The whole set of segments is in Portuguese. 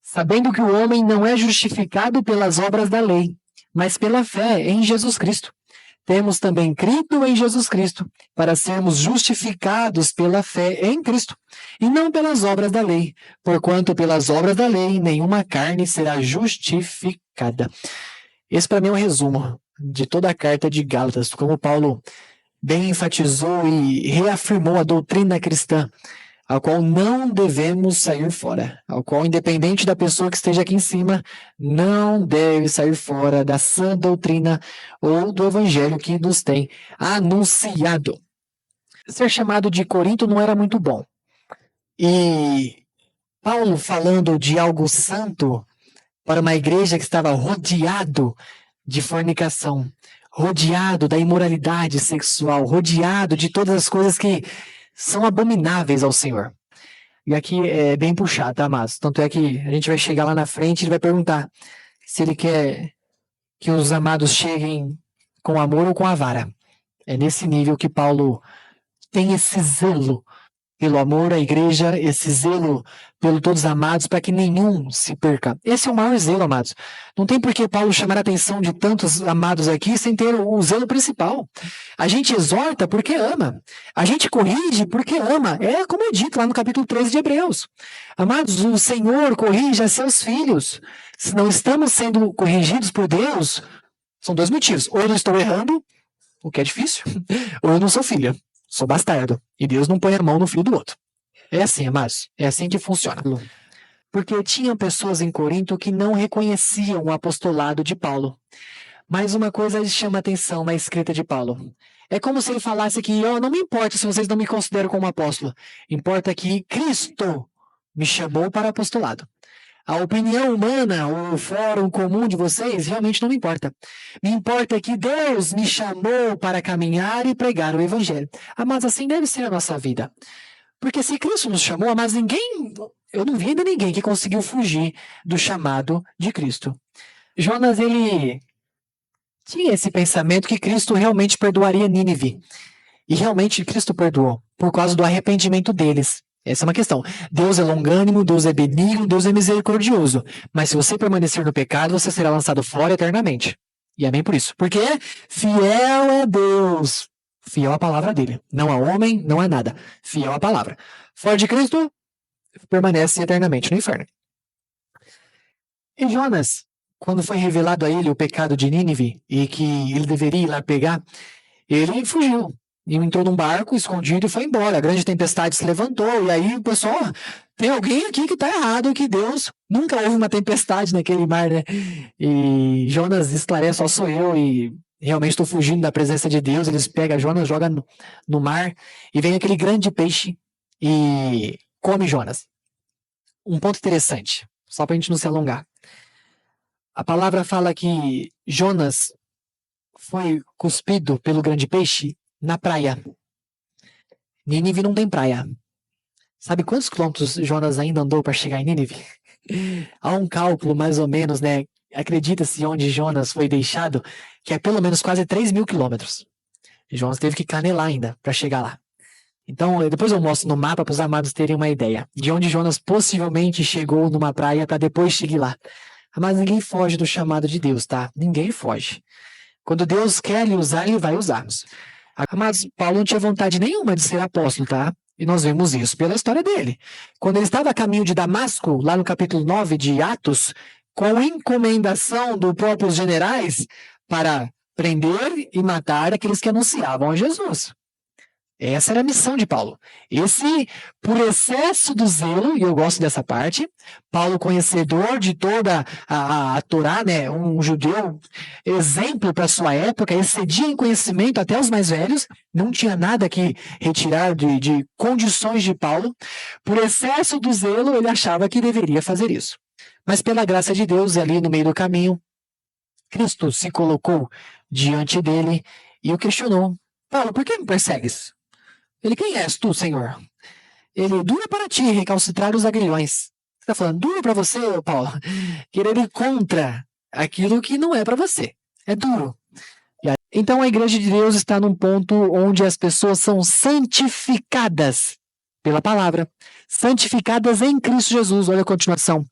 sabendo que o homem não é justificado pelas obras da lei, mas pela fé em Jesus Cristo. Temos também crido em Jesus Cristo, para sermos justificados pela fé em Cristo, e não pelas obras da lei, porquanto pelas obras da lei nenhuma carne será justificada. Esse para mim é um resumo de toda a carta de Gálatas, como Paulo bem enfatizou e reafirmou a doutrina cristã, ao qual não devemos sair fora, ao qual, independente da pessoa que esteja aqui em cima, não deve sair fora da sã doutrina ou do evangelho que nos tem anunciado. Ser chamado de Corinto não era muito bom. E Paulo, falando de algo santo para uma igreja que estava rodeado de fornicação, rodeado da imoralidade sexual, rodeado de todas as coisas que são abomináveis ao Senhor. E aqui é bem puxado, tá, mas tanto é que a gente vai chegar lá na frente e ele vai perguntar se ele quer que os amados cheguem com amor ou com a vara. É nesse nível que Paulo tem esse zelo pelo amor à igreja, esse zelo pelo todos amados, para que nenhum se perca. Esse é o maior zelo, amados. Não tem por que Paulo chamar a atenção de tantos amados aqui sem ter o zelo principal. A gente exorta porque ama. A gente corrige porque ama. É como é dito lá no capítulo 13 de Hebreus. Amados, o Senhor corrige a seus filhos. Se não estamos sendo corrigidos por Deus, são dois motivos. Ou eu não estou errando, o que é difícil, ou eu não sou filha. Sou bastardo. E Deus não põe a mão no filho do outro. É assim, amados. É assim que funciona. Porque tinham pessoas em Corinto que não reconheciam o apostolado de Paulo. Mas uma coisa chama atenção na escrita de Paulo. É como se ele falasse que não me importa se vocês não me consideram como apóstolo. Importa que Cristo me chamou para apostolado. A opinião humana, o fórum comum de vocês, realmente não me importa. Me importa que Deus me chamou para caminhar e pregar o evangelho. Mas assim deve ser a nossa vida. Porque se Cristo nos chamou, mas eu não vi ainda ninguém que conseguiu fugir do chamado de Cristo. Jonas, ele tinha esse pensamento que Cristo realmente perdoaria Nínive. E realmente Cristo perdoou, por causa do arrependimento deles. Essa é uma questão. Deus é longânimo, Deus é benigno, Deus é misericordioso. Mas se você permanecer no pecado, você será lançado fora eternamente. E amém por isso. Porque fiel é Deus. Fiel à palavra dele. Não a homem, não a nada. Fiel à palavra. Fora de Cristo, permanece eternamente no inferno. E Jonas, quando foi revelado a ele o pecado de Nínive e que ele deveria ir lá pegar, ele fugiu. E entrou num barco escondido e foi embora. A grande tempestade se levantou. E aí o pessoal, tem alguém aqui que está errado, que Deus nunca houve uma tempestade naquele mar, né? E Jonas esclarece, só sou eu e realmente estou fugindo da presença de Deus. Eles pegam Jonas, jogam no mar e vem aquele grande peixe e come Jonas. Um ponto interessante, só para a gente não se alongar. A palavra fala que Jonas foi cuspido pelo grande peixe na praia. Nínive não tem praia. Sabe quantos quilômetros Jonas ainda andou para chegar em Nínive? Há um cálculo, mais ou menos, né? Acredita-se onde Jonas foi deixado, que é pelo menos quase 3.000 quilômetros. Jonas teve que canelar ainda para chegar lá. Então, depois eu mostro no mapa para os amados terem uma ideia de onde Jonas possivelmente chegou numa praia para depois chegar lá. Mas ninguém foge do chamado de Deus, tá? Ninguém foge. Quando Deus quer lhe usar, ele vai usar-nos. Mas Paulo não tinha vontade nenhuma de ser apóstolo, tá? E nós vemos isso pela história dele. Quando ele estava a caminho de Damasco, lá no capítulo 9 de Atos, com encomendação dos próprios generais para prender e matar aqueles que anunciavam a Jesus. Essa era a missão de Paulo. Por excesso do zelo, e eu gosto dessa parte, Paulo, conhecedor de toda a Torá, né, um judeu exemplo para sua época, excedia em conhecimento até os mais velhos, não tinha nada que retirar de condições de Paulo. Por excesso do zelo, ele achava que deveria fazer isso. Mas pela graça de Deus, ali no meio do caminho, Cristo se colocou diante dele e o questionou. Paulo, por que me persegues? Ele, quem és tu, Senhor? Ele, dura para ti recalcitrar os aguilhões. Você está falando, duro para você, Paulo? Querer ir contra aquilo que não é para você. É duro. Então a igreja de Deus está num ponto onde as pessoas são santificadas Pela palavra. Santificadas em Cristo Jesus. Olha a continuação.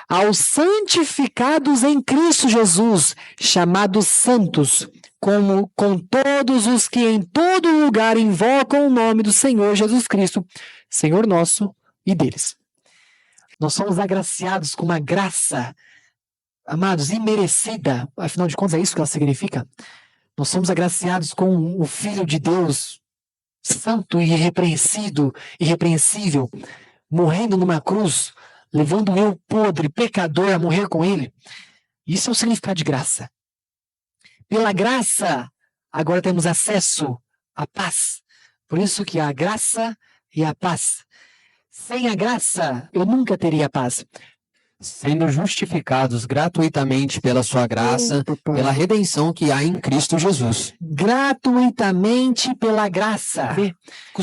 Aos santificados em Cristo Jesus, chamados santos, como com todos os que em todo lugar invocam o nome do Senhor Jesus Cristo, Senhor nosso e deles. Nós somos agraciados com uma graça, amados, imerecida. Afinal de contas, é isso que ela significa. Nós somos agraciados com o Filho de Deus, santo e irrepreensível, morrendo numa cruz, levando eu, podre, pecador, a morrer com ele. Isso é o significado de graça. Pela graça, agora temos acesso à paz. Por isso que a graça e a paz. Sem a graça, eu nunca teria paz. Sendo justificados gratuitamente pela sua graça, pela redenção que há em Cristo Jesus. Gratuitamente pela graça.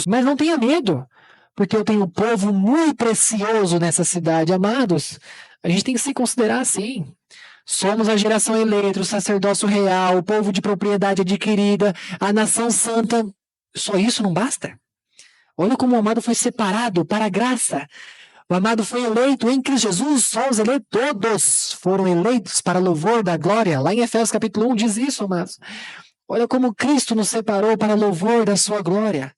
Mas não tenha medo, porque eu tenho um povo muito precioso nessa cidade, amados. A gente tem que se considerar assim. Somos a geração eleita, o sacerdócio real, o povo de propriedade adquirida, a nação santa. Só isso não basta? Olha como o amado foi separado para a graça. O amado foi eleito em Cristo Jesus, só os eleitos, todos foram eleitos para louvor da glória. Lá em Efésios capítulo 1 diz isso, amados. Olha como Cristo nos separou para louvor da sua glória.